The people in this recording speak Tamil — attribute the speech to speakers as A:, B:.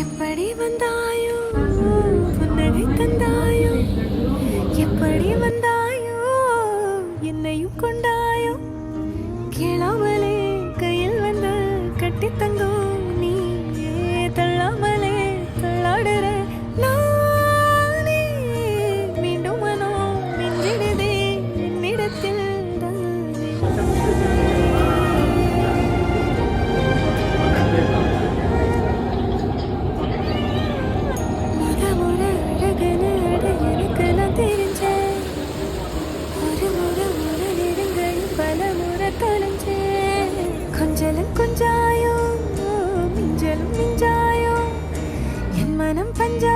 A: எப்படி வந்தாயோ புன்னகை தந்தாயோ, எப்படி வந்தாயோ என்னையும் கொண்டாயோ, கேளாமலே கையில் வந்து கட்டி தங்கும் நீ தள்ளாமலே தள்ளாடுற நானே, மீண்டும் மனோ நெஞ்சிடுதே என்னிடத்தில் கொஞ்சலும் கொஞ்சாயோ மிஞ்சலும் மிஞ்சாயோ என் மனம் பஞ்சா